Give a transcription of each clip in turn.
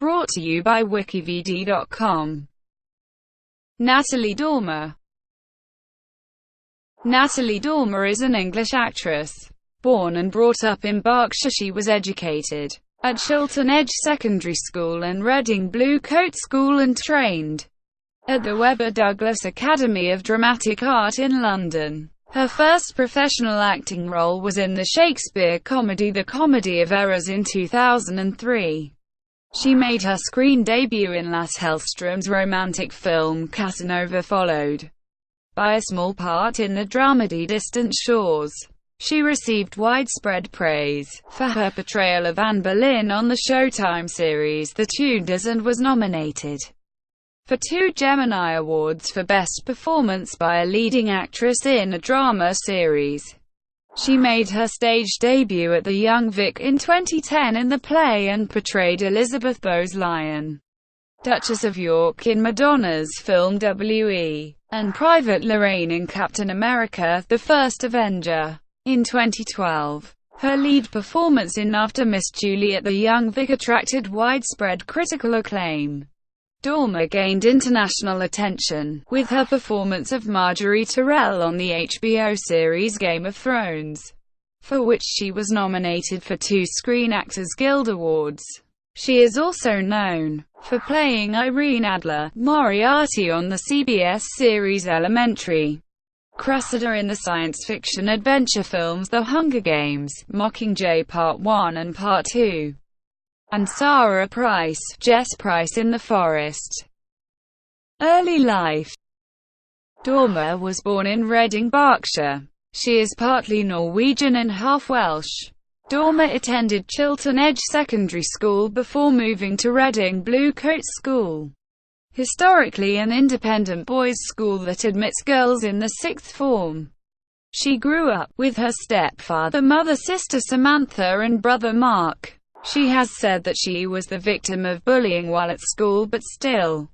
Brought to you by WikiVidi.com. Natalie Dormer. Natalie Dormer is an English actress. Born and brought up in Berkshire, she was educated at Chiltern Secondary School and Reading Blue Coat School and trained at the Webber Douglas Academy of Dramatic Art in London. Her first professional acting role was in the Shakespeare comedy The Comedy of Errors in 2003. She made her screen debut in Lasse Hallstrom's romantic film Casanova, followed by a small part in the dramedy Distant Shores. She received widespread praise for her portrayal of Anne Boleyn on the Showtime series The Tudors and was nominated for 2 Gemini Awards for Best Performance by a Leading Actress in a Drama Series. She made her stage debut at the Young Vic in 2010 in the play and portrayed Elizabeth Bowes-Lyon, Duchess of York, in Madonna's film W.E. and Private Lorraine in Captain America: The First Avenger. In 2012, her lead performance in After Miss Julie at the Young Vic attracted widespread critical acclaim. Dormer gained international attention with her performance of Marjorie Tyrrell on the HBO series Game of Thrones, for which she was nominated for 2 Screen Actors Guild Awards. She is also known for playing Irene Adler Moriarty on the CBS series Elementary, Cressida in the science fiction adventure films The Hunger Games, Mockingjay Part 1 and Part 2, and Sarah Price, Jess Price in The Forest. Early life. Dormer was born in Reading, Berkshire. She is partly Norwegian and half Welsh. Dormer attended Chiltern Secondary School before moving to Reading Blue Coat School, historically an independent boys' school that admits girls in the 6th form. She grew up with her stepfather, mother, sister Samantha and brother Mark. She has said that she was the victim of bullying while at school, but still,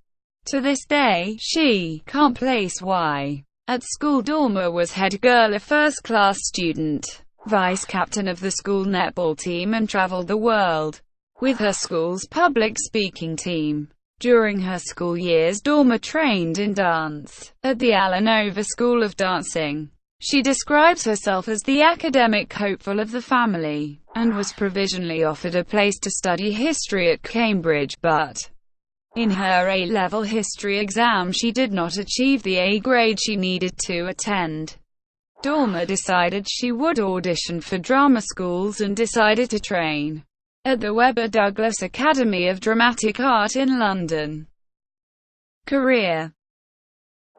to this day, she can't place why. At school, Dormer was head girl, a first-class student, vice-captain of the school netball team, and traveled the world with her school's public speaking team. During her school years, Dormer trained in dance at the Casanova School of Dancing. She describes herself as the academic hopeful of the family, and was provisionally offered a place to study history at Cambridge, but in her A-level history exam she did not achieve the A grade she needed to attend. Dormer decided she would audition for drama schools and decided to train at the Webber Douglas Academy of Dramatic Art in London. Career.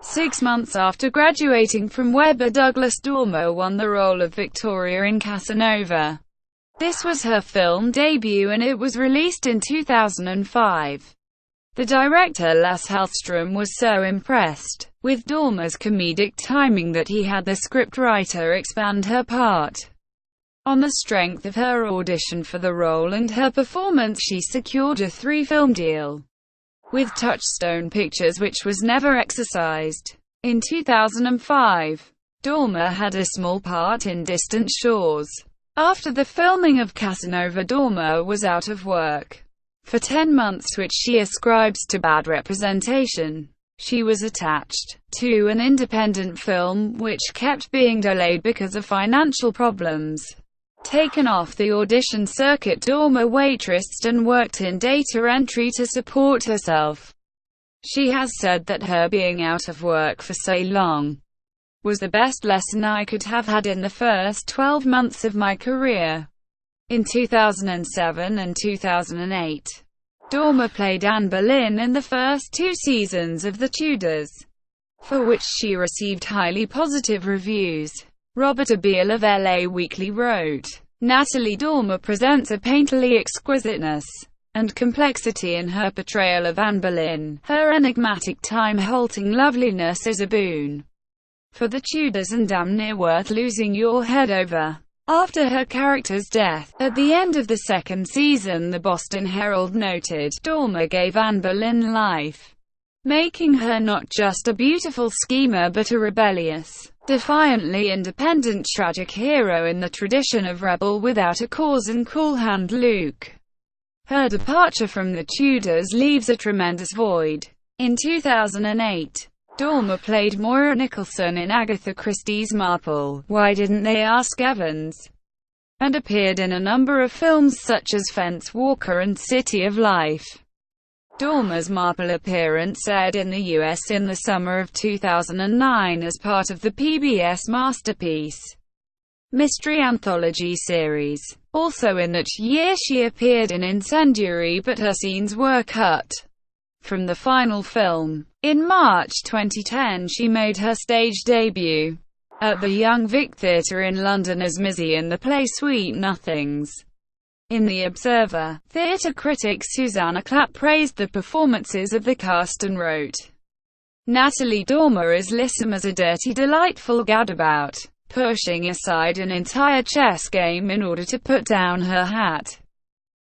6 months after graduating from Webber Douglas, Dormer won the role of Victoria in Casanova. This was her film debut and it was released in 2005. The director Lasse Hallstrom was so impressed with Dormer's comedic timing that he had the scriptwriter expand her part. On the strength of her audition for the role and her performance, she secured a 3-film deal with Touchstone Pictures, which was never exercised. In 2005, Dormer had a small part in Distant Shores. After the filming of Casanova, Dormer was out of work for 10 months, which she ascribes to bad representation. She was attached to an independent film, which kept being delayed because of financial problems. Taken off the audition circuit, Dormer waitressed and worked in data entry to support herself. She has said that her being out of work for so long was the best lesson I could have had in the first 12 months of my career. In 2007 and 2008, Dormer played Anne Boleyn in the first 2 seasons of The Tudors, for which she received highly positive reviews. Robert Abiel of LA Weekly wrote, "Natalie Dormer presents a painterly exquisiteness and complexity in her portrayal of Anne Boleyn. Her enigmatic, time-halting loveliness is a boon for The Tudors and damn near worth losing your head over." After her character's death at the end of the 2nd season, the Boston Herald noted, "Dormer gave Anne Boleyn life, making her not just a beautiful schemer but a rebellious, defiantly independent tragic hero in the tradition of rebel without a cause and cool-hand Luke." Her departure from the Tudors leaves a tremendous void. In 2008, Dormer played Moira Nicholson in Agatha Christie's Marple, Why Didn't They Ask Evans?, and appeared in a number of films such as Fence Walker and City of Life. Dormer's Marple appearance aired in the US in the summer of 2009 as part of the PBS Masterpiece mystery anthology series. Also in that year she appeared in Incendiary, but her scenes were cut from the final film. In March 2010 she made her stage debut at the Young Vic Theatre in London as Mizzy in the play Sweet Nothings. In The Observer, theatre critic Susanna Clapp praised the performances of the cast and wrote, "Natalie Dormer is lissom as a dirty, delightful gadabout, pushing aside an entire chess game in order to put down her hat."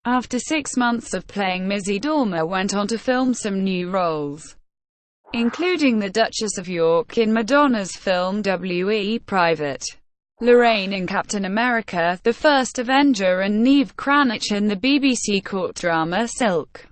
After 6 months of playing Mizzy, Dormer went on to film some new roles, including the Duchess of York in Madonna's film W.E. Private Lorraine in Captain America: The First Avenger, and Neve Cranach in the BBC court drama Silk.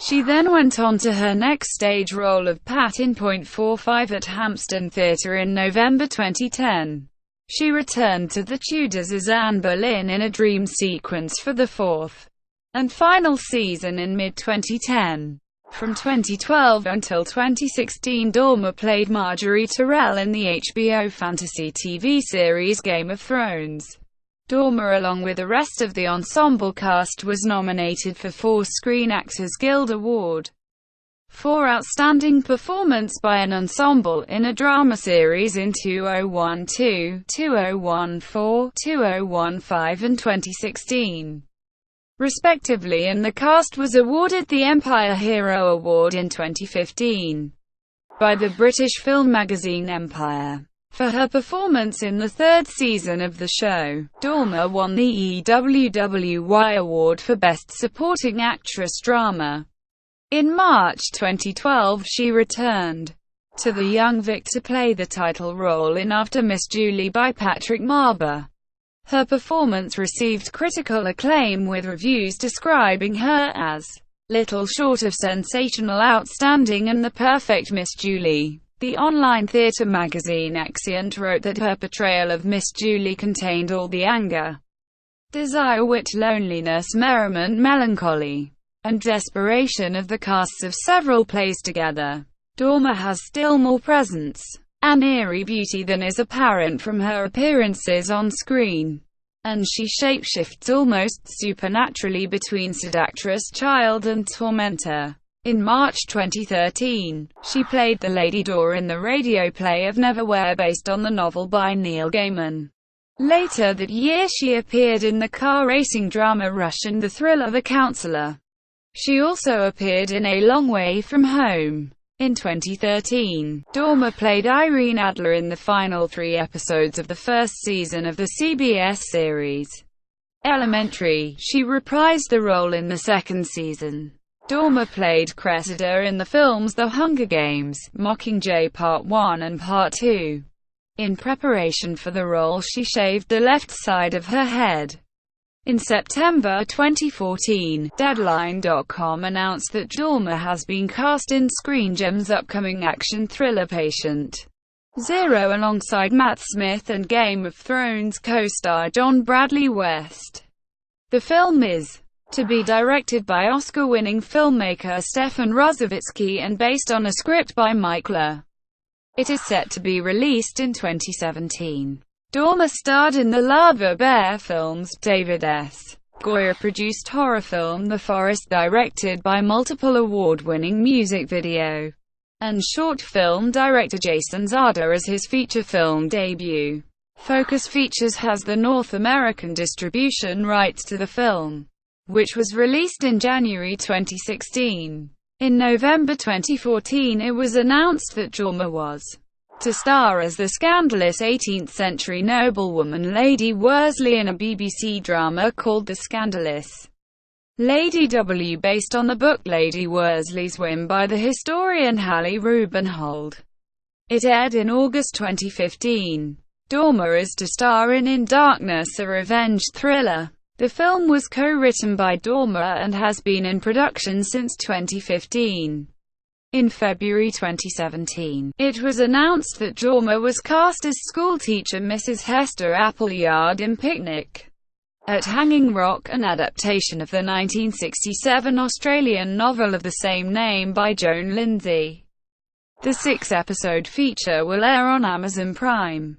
She then went on to her next stage role of Pat in Point 45 at Hampstead Theatre in November 2010. She returned to the Tudors as Anne Boleyn in a dream sequence for the fourth and final season in mid-2010. From 2012 until 2016, Dormer played Marjorie Tyrrell in the HBO fantasy TV series Game of Thrones. Dormer, along with the rest of the ensemble cast, was nominated for 4 Screen Actors Guild Award for Outstanding Performance by an Ensemble in a Drama Series in 2012, 2014, 2015 and 2016, respectively, and the cast was awarded the Empire Hero Award in 2015 by the British film magazine Empire for her performance in the 3rd season of the show. Dormer won the EWWY Award for Best Supporting Actress Drama. In March 2012 she returned to the Young Vic to play the title role in After Miss Julie by Patrick Marber. Her performance received critical acclaim, with reviews describing her as little short of sensational, outstanding, and the perfect Miss Julie. The online theatre magazine Exeunt wrote that her portrayal of Miss Julie contained all the anger, desire, wit, loneliness, merriment, melancholy, and desperation of the casts of several plays together. Dormer has still more presence and eerie beauty than is apparent from her appearances on screen, and she shapeshifts almost supernaturally between seductress, child, and tormentor. In March 2013, she played the Lady Dor in the radio play of Neverwhere based on the novel by Neil Gaiman. Later that year she appeared in the car racing drama Rush and the thriller The Counselor. She also appeared in A Long Way From Home. In 2013, Dormer played Irene Adler in the final 3 episodes of the first season of the CBS series Elementary. She reprised the role in the 2nd season. Dormer played Cressida in the films The Hunger Games, Mockingjay Part 1 and Part 2. In preparation for the role, she shaved the left side of her head. In September 2014, Deadline.com announced that Dormer has been cast in Screen Gems' upcoming action thriller Patient Zero alongside Matt Smith and Game of Thrones co-star John Bradley West. The film is to be directed by Oscar-winning filmmaker Stefan Rozovitsky and based on a script by Mike Lehr. It is set to be released in 2017. Dormer starred in the Lava Bear films, David S. Goyer-produced horror film The Forest, directed by multiple award-winning music video and short film director Jason Zarda, as his feature film debut. Focus Features has the North American distribution rights to the film, which was released in January 2016. In November 2014 it was announced that Dormer was to star as the scandalous 18th-century noblewoman Lady Worsley in a BBC drama called The Scandalous Lady W, based on the book Lady Worsley's Whim by the historian Hallie Rubenhold. It aired in August 2015. Dormer is to star in Darkness, a revenge thriller. The film was co-written by Dormer and has been in production since 2015. In February 2017, it was announced that Dormer was cast as schoolteacher Mrs. Hester Appleyard in Picnic at Hanging Rock, an adaptation of the 1967 Australian novel of the same name by Joan Lindsay. The 6-episode feature will air on Amazon Prime.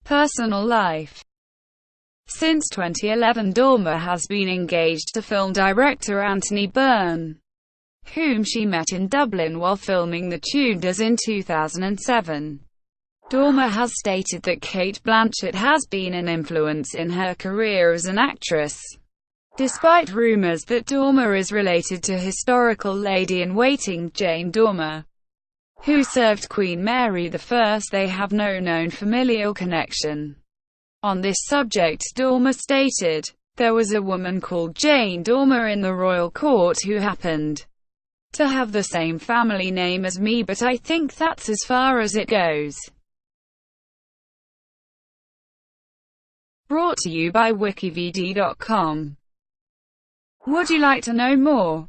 Personal life. Since 2011, Dormer has been engaged to film director Anthony Byrne, whom she met in Dublin while filming The Tudors in 2007. Dormer has stated that Cate Blanchett has been an influence in her career as an actress. Despite rumours that Dormer is related to historical lady-in-waiting Jane Dormer, who served Queen Mary I, they have no known familial connection. On this subject, Dormer stated, "There was a woman called Jane Dormer in the royal court who happened to have the same family name as me, but I think that's as far as it goes." Brought to you by WikiVidi.com. Would you like to know more?